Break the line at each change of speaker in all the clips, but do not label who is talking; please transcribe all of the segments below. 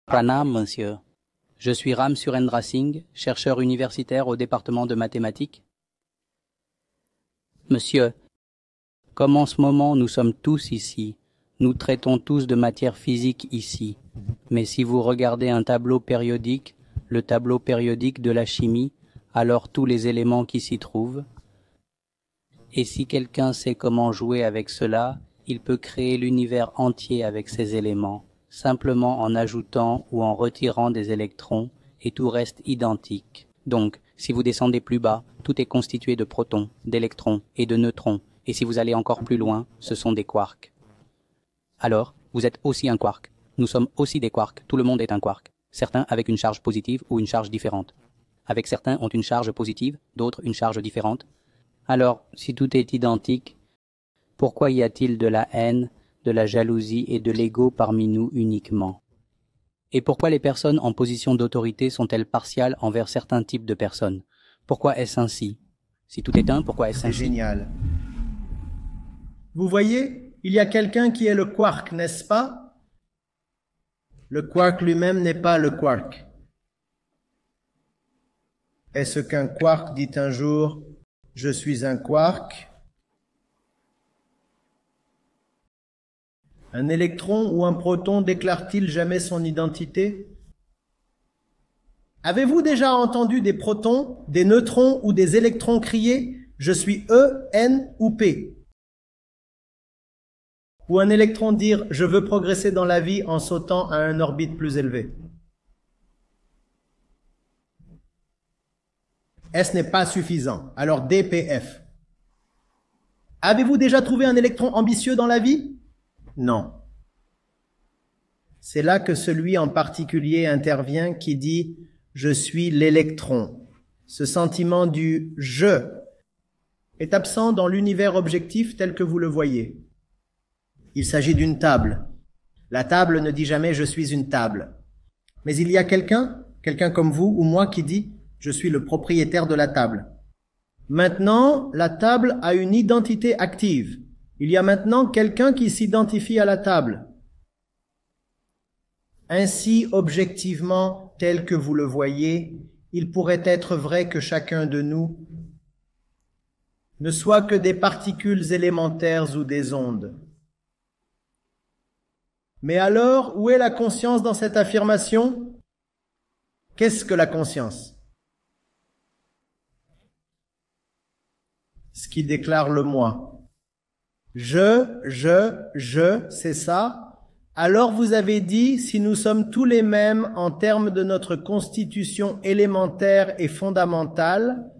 Pranam, monsieur. Je suis Ram Surendra Singh, chercheur universitaire au département de mathématiques. Monsieur, comme en ce moment nous sommes tous ici, nous traitons tous de matière physique ici, mais si vous regardez un tableau périodique, le tableau périodique de la chimie, alors tous les éléments qui s'y trouvent, et si quelqu'un sait comment jouer avec cela, il peut créer l'univers entier avec ces éléments, simplement en ajoutant ou en retirant des électrons, et tout reste identique. Donc, si vous descendez plus bas, tout est constitué de protons, d'électrons et de neutrons, et si vous allez encore plus loin, ce sont des quarks. Alors, vous êtes aussi un quark. Nous sommes aussi des quarks, tout le monde est un quark. Certains avec une charge positive ou une charge différente. Avec certains ont une charge positive, d'autres une charge différente. Alors, si tout est identique, pourquoi y a-t-il de la haine, de la jalousie et de l'ego parmi nous uniquement? Et pourquoi les personnes en position d'autorité sont-elles partiales envers certains types de personnes? Pourquoi est-ce ainsi? Si tout est un, pourquoi est-ce ainsi?
C'est génial. Vous voyez, il y a quelqu'un qui est le quark, n'est-ce pas? Le quark lui-même n'est pas le quark. Est-ce qu'un quark dit un jour « je suis un quark » ? Un électron ou un proton déclare-t-il jamais son identité? Avez-vous déjà entendu des protons, des neutrons ou des électrons crier « je suis E, N ou P » ? Ou un électron dire « je veux progresser dans la vie en sautant à une orbite plus élevée ». S n'est pas suffisant, alors DPF. Avez-vous déjà trouvé un électron ambitieux dans la vie? Non. C'est là que celui en particulier intervient qui dit « je suis l'électron ». Ce sentiment du « je » est absent dans l'univers objectif tel que vous le voyez. Il s'agit d'une table. La table ne dit jamais « je suis une table ». Mais il y a quelqu'un comme vous ou moi qui dit « je suis le propriétaire de la table ». Maintenant, la table a une identité active. Il y a maintenant quelqu'un qui s'identifie à la table. Ainsi, objectivement, tel que vous le voyez, il pourrait être vrai que chacun de nous ne soit que des particules élémentaires ou des ondes. Mais alors, où est la conscience dans cette affirmation? Qu'est-ce que la conscience? Ce qui déclare le moi. Je, c'est ça. Alors vous avez dit, si nous sommes tous les mêmes en termes de notre constitution élémentaire et fondamentale,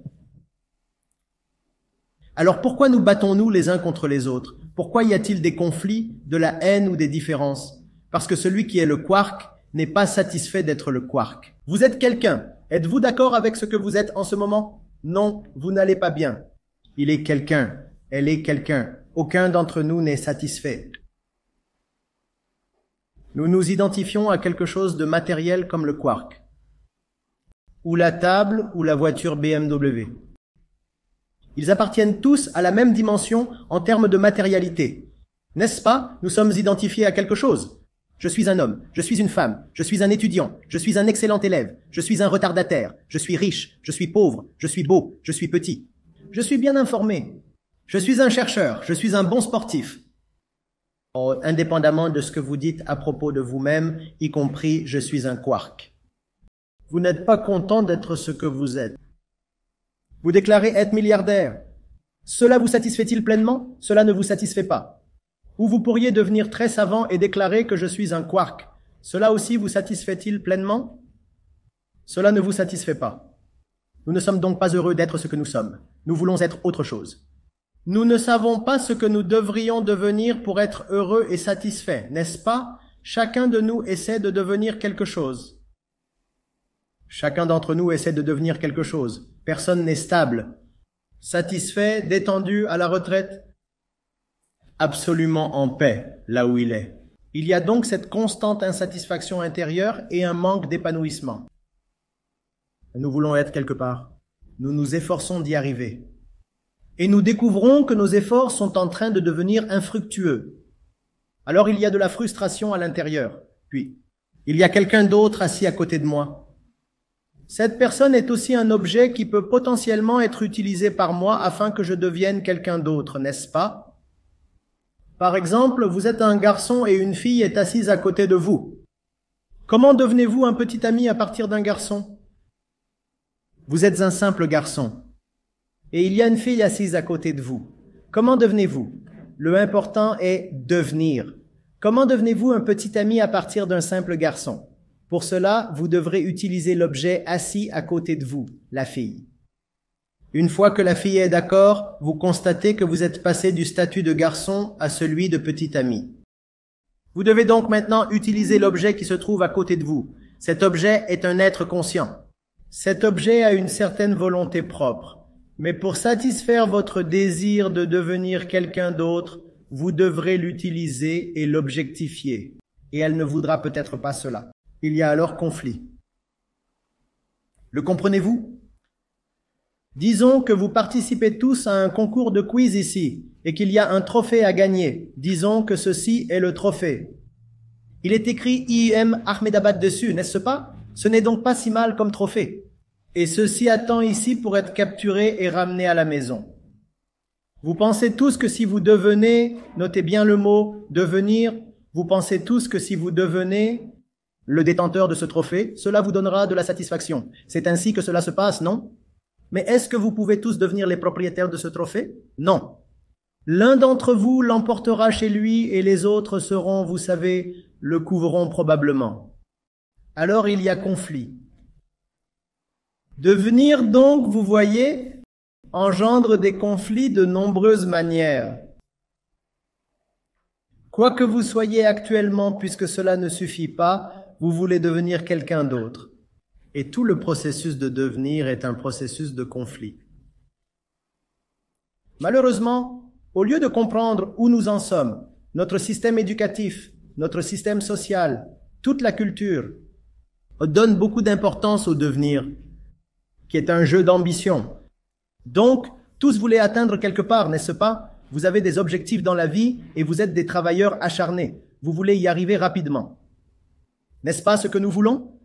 alors pourquoi nous battons-nous les uns contre les autres? Pourquoi y a-t-il des conflits, de la haine ou des différences? Parce que celui qui est le quark n'est pas satisfait d'être le quark. Vous êtes quelqu'un. Êtes-vous d'accord avec ce que vous êtes en ce moment? Non, vous n'allez pas bien. Il est quelqu'un. Elle est quelqu'un. Aucun d'entre nous n'est satisfait. Nous nous identifions à quelque chose de matériel comme le quark, ou la table, ou la voiture BMW. Ils appartiennent tous à la même dimension en termes de matérialité. N'est-ce pas? Nous sommes identifiés à quelque chose. Je suis un homme, je suis une femme, je suis un étudiant, je suis un excellent élève, je suis un retardataire, je suis riche, je suis pauvre, je suis beau, je suis petit. Je suis bien informé. Je suis un chercheur, je suis un bon sportif. Indépendamment de ce que vous dites à propos de vous-même, y compris je suis un quark. Vous n'êtes pas content d'être ce que vous êtes. Vous déclarez être milliardaire. Cela vous satisfait-il pleinement? Cela ne vous satisfait pas. Ou vous pourriez devenir très savant et déclarer que je suis un quark. Cela aussi vous satisfait-il pleinement? Cela ne vous satisfait pas. Nous ne sommes donc pas heureux d'être ce que nous sommes. Nous voulons être autre chose. Nous ne savons pas ce que nous devrions devenir pour être heureux et satisfaits, n'est-ce pas? Chacun de nous essaie de devenir quelque chose. Chacun d'entre nous essaie de devenir quelque chose. Personne n'est stable. Satisfait, détendu, à la retraite? Absolument en paix, là où il est. Il y a donc cette constante insatisfaction intérieure et un manque d'épanouissement. Nous voulons être quelque part. Nous nous efforçons d'y arriver. Et nous découvrons que nos efforts sont en train de devenir infructueux. Alors il y a de la frustration à l'intérieur. Puis, Il y a quelqu'un d'autre assis à côté de moi. Cette personne est aussi un objet qui peut potentiellement être utilisé par moi afin que je devienne quelqu'un d'autre, n'est-ce pas? Par exemple, vous êtes un garçon et une fille est assise à côté de vous. Comment devenez-vous un petit ami à partir d'un garçon? Vous êtes un simple garçon. Et il y a une fille assise à côté de vous. Comment devenez-vous? Le important est devenir. Comment devenez-vous un petit ami à partir d'un simple garçon? Pour cela, vous devrez utiliser l'objet assis à côté de vous, la fille. Une fois que la fille est d'accord, vous constatez que vous êtes passé du statut de garçon à celui de petit ami. Vous devez donc maintenant utiliser l'objet qui se trouve à côté de vous. Cet objet est un être conscient. Cet objet a une certaine volonté propre. Mais pour satisfaire votre désir de devenir quelqu'un d'autre, vous devrez l'utiliser et l'objectifier. Et elle ne voudra peut-être pas cela. Il y a alors conflit. Le comprenez-vous? Disons que vous participez tous à un concours de quiz ici et qu'il y a un trophée à gagner. Disons que ceci est le trophée. Il est écrit IIM Ahmedabad dessus, n'est-ce pas? Ce n'est donc pas si mal comme trophée. Et ceci attend ici pour être capturé et ramené à la maison. Vous pensez tous que si vous devenez, notez bien le mot devenir, vous pensez tous que si vous devenez le détenteur de ce trophée, cela vous donnera de la satisfaction. C'est ainsi que cela se passe, non? Mais est-ce que vous pouvez tous devenir les propriétaires de ce trophée? Non. L'un d'entre vous l'emportera chez lui et les autres seront, vous savez, le couvront probablement. Alors il y a conflit. Devenir donc, vous voyez, engendre des conflits de nombreuses manières. Quoi que vous soyez actuellement, puisque cela ne suffit pas, vous voulez devenir quelqu'un d'autre. Et tout le processus de devenir est un processus de conflit. Malheureusement, au lieu de comprendre où nous en sommes, notre système éducatif, notre système social, toute la culture, donne beaucoup d'importance au devenir, qui est un jeu d'ambition. Donc, tous voulez atteindre quelque part, n'est-ce pas? Vous avez des objectifs dans la vie et vous êtes des travailleurs acharnés. Vous voulez y arriver rapidement. N'est-ce pas ce que nous voulons?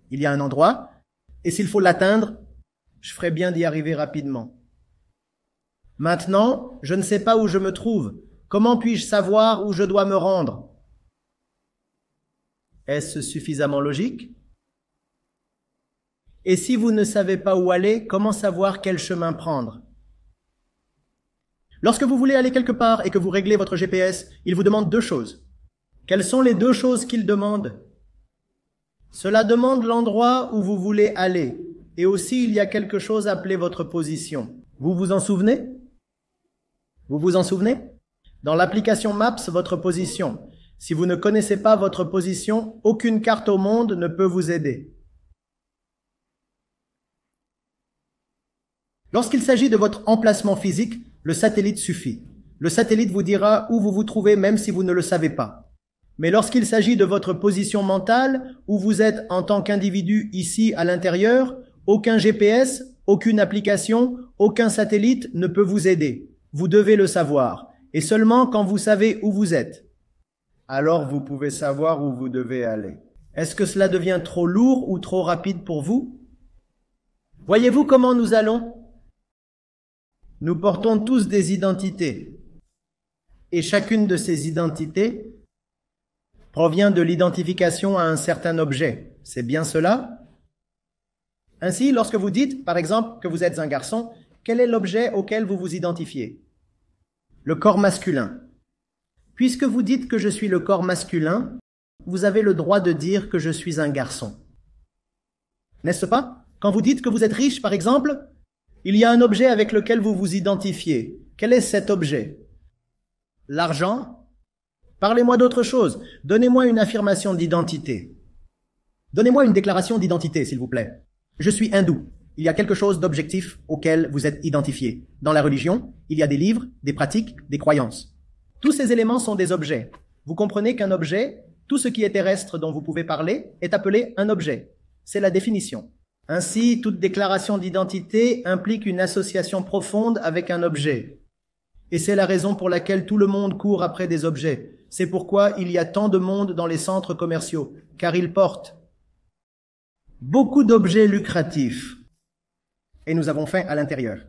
Il y a un endroit, et s'il faut l'atteindre, je ferai bien d'y arriver rapidement. Maintenant, je ne sais pas où je me trouve. Comment puis-je savoir où je dois me rendre? Est-ce suffisamment logique? Et si vous ne savez pas où aller, comment savoir quel chemin prendre? Lorsque vous voulez aller quelque part et que vous réglez votre GPS, il vous demande deux choses. Quelles sont les deux choses qu'il demande? Cela demande l'endroit où vous voulez aller. Et aussi, il y a quelque chose appelé votre position. Vous vous en souvenez? Vous vous en souvenez? Dans l'application Maps, votre position. Si vous ne connaissez pas votre position, aucune carte au monde ne peut vous aider. Lorsqu'il s'agit de votre emplacement physique, le satellite suffit. Le satellite vous dira où vous vous trouvez même si vous ne le savez pas. Mais lorsqu'il s'agit de votre position mentale, où vous êtes en tant qu'individu ici à l'intérieur, aucun GPS, aucune application, aucun satellite ne peut vous aider. Vous devez le savoir. Et seulement quand vous savez où vous êtes, alors vous pouvez savoir où vous devez aller. Est-ce que cela devient trop lourd ou trop rapide pour vous? Voyez-vous comment nous allons? Nous portons tous des identités. Et chacune de ces identités provient de l'identification à un certain objet. C'est bien cela? Ainsi, lorsque vous dites, par exemple, que vous êtes un garçon, quel est l'objet auquel vous vous identifiez? Le corps masculin. Puisque vous dites que je suis le corps masculin, vous avez le droit de dire que je suis un garçon. N'est-ce pas? Quand vous dites que vous êtes riche, par exemple, il y a un objet avec lequel vous vous identifiez. Quel est cet objet? L'argent? Parlez-moi d'autre chose. Donnez-moi une affirmation d'identité. Donnez-moi une déclaration d'identité, s'il vous plaît. Je suis hindou. Il y a quelque chose d'objectif auquel vous êtes identifié. Dans la religion, il y a des livres, des pratiques, des croyances. Tous ces éléments sont des objets. Vous comprenez qu'un objet, tout ce qui est terrestre dont vous pouvez parler, est appelé un objet. C'est la définition. Ainsi, toute déclaration d'identité implique une association profonde avec un objet. Et c'est la raison pour laquelle tout le monde court après des objets. C'est pourquoi il y a tant de monde dans les centres commerciaux, car ils portent beaucoup d'objets lucratifs. Et nous avons faim à l'intérieur.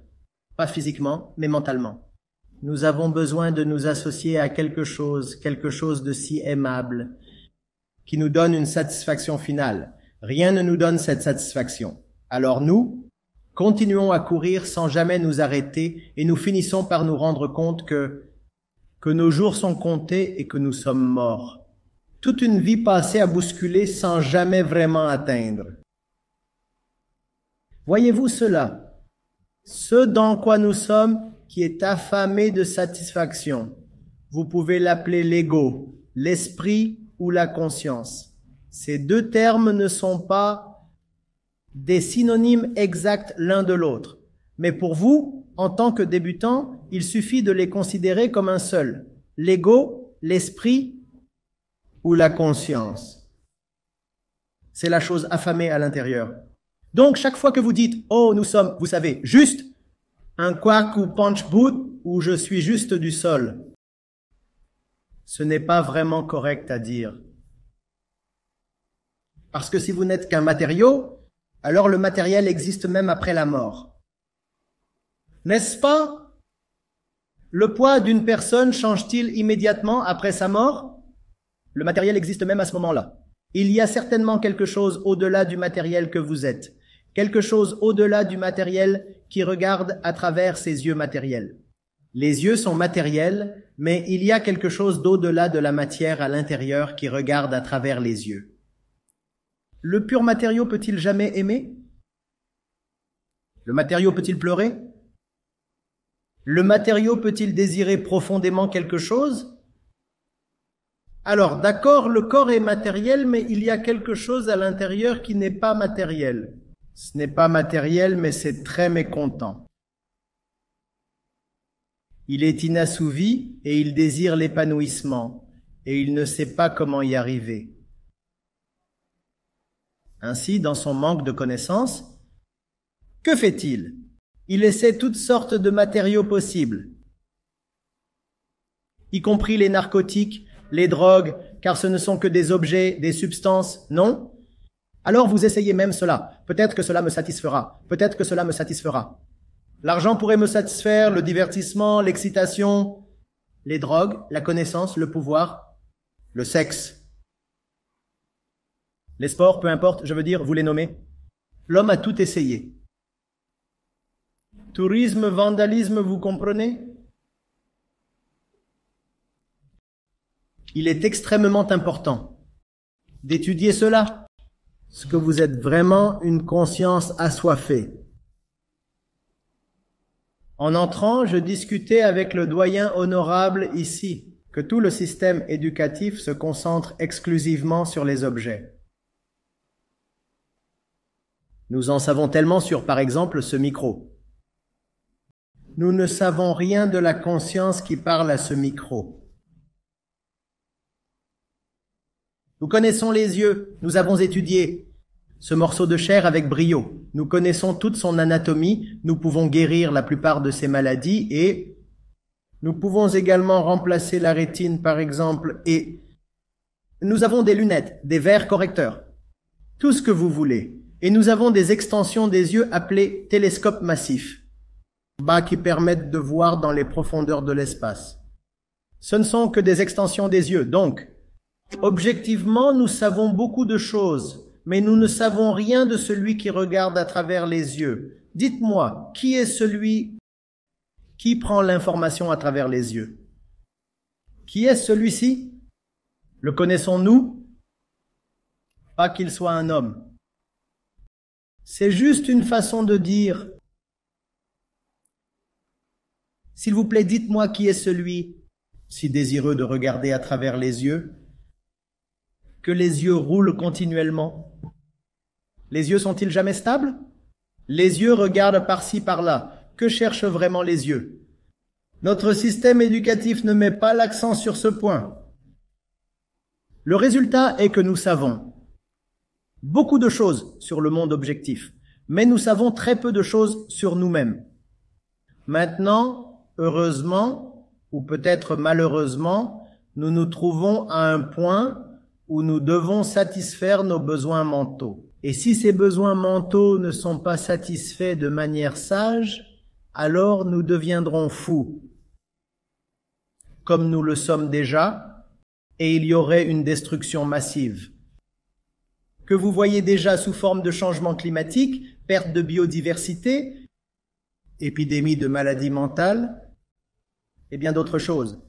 Pas physiquement, mais mentalement. Nous avons besoin de nous associer à quelque chose de si aimable, qui nous donne une satisfaction finale. Rien ne nous donne cette satisfaction. Alors nous, continuons à courir sans jamais nous arrêter et nous finissons par nous rendre compte que nos jours sont comptés et que nous sommes morts. Toute une vie passée à bousculer sans jamais vraiment atteindre. Voyez-vous cela? Ce dans quoi nous sommes qui est affamé de satisfaction. Vous pouvez l'appeler l'ego, l'esprit ou la conscience. Ces deux termes ne sont pas des synonymes exacts l'un de l'autre. Mais pour vous, en tant que débutant, il suffit de les considérer comme un seul. L'ego, l'esprit ou la conscience. C'est la chose affamée à l'intérieur. Donc, chaque fois que vous dites « Oh, nous sommes, vous savez, juste un quark ou punch boot ou je suis juste du sol », ce n'est pas vraiment correct à dire. Parce que si vous n'êtes qu'un matériau, alors le matériel existe même après la mort. N'est-ce pas? Le poids d'une personne change-t-il immédiatement après sa mort? Le matériel existe même à ce moment-là. Il y a certainement quelque chose au-delà du matériel que vous êtes. Quelque chose au-delà du matériel qui regarde à travers ses yeux matériels. Les yeux sont matériels, mais il y a quelque chose d'au-delà de la matière à l'intérieur qui regarde à travers les yeux. Le pur matériau peut-il jamais aimer? Le matériau peut-il pleurer? Le matériau peut-il désirer profondément quelque chose? Alors, d'accord, le corps est matériel, mais il y a quelque chose à l'intérieur qui n'est pas matériel. Ce n'est pas matériel, mais c'est très mécontent. Il est inassouvi et il désire l'épanouissement, et il ne sait pas comment y arriver. Ainsi, dans son manque de connaissances, que fait-il? Il essaie toutes sortes de matériaux possibles, y compris les narcotiques, les drogues, car ce ne sont que des objets, des substances, non? Alors vous essayez même cela. Peut-être que cela me satisfera. Peut-être que cela me satisfera. L'argent pourrait me satisfaire, le divertissement, l'excitation, les drogues, la connaissance, le pouvoir, le sexe. Les sports, peu importe, je veux dire, vous les nommez. L'homme a tout essayé. Tourisme, vandalisme, vous comprenez? Il est extrêmement important d'étudier cela, ce que vous êtes vraiment une conscience assoiffée. En entrant, je discutais avec le doyen honorable ici, que tout le système éducatif se concentre exclusivement sur les objets. Nous en savons tellement sur, par exemple, ce micro. Nous ne savons rien de la conscience qui parle à ce micro. Nous connaissons les yeux, nous avons étudié ce morceau de chair avec brio. Nous connaissons toute son anatomie, nous pouvons guérir la plupart de ses maladies et nous pouvons également remplacer la rétine par exemple et nous avons des lunettes, des verres correcteurs, tout ce que vous voulez. Et nous avons des extensions des yeux appelées télescopes massifs, qui permettent de voir dans les profondeurs de l'espace. Ce ne sont que des extensions des yeux, donc objectivement, nous savons beaucoup de choses, mais nous ne savons rien de celui qui regarde à travers les yeux. Dites-moi, qui est celui qui prend l'information à travers les yeux? Qui est celui-ci? Le connaissons-nous? Pas qu'il soit un homme. C'est juste une façon de dire. S'il vous plaît, dites-moi qui est celui, si désireux de regarder à travers les yeux, que les yeux roulent continuellement. Les yeux sont-ils jamais stables? Les yeux regardent par-ci, par-là. Que cherchent vraiment les yeux? Notre système éducatif ne met pas l'accent sur ce point. Le résultat est que nous savons beaucoup de choses sur le monde objectif, mais nous savons très peu de choses sur nous-mêmes. Maintenant, heureusement, ou peut-être malheureusement, nous nous trouvons à un point où nous devons satisfaire nos besoins mentaux. Et si ces besoins mentaux ne sont pas satisfaits de manière sage, alors nous deviendrons fous, comme nous le sommes déjà, et il y aurait une destruction massive. Que vous voyez déjà sous forme de changement climatique, perte de biodiversité, épidémie de maladies mentales, et bien d'autres choses.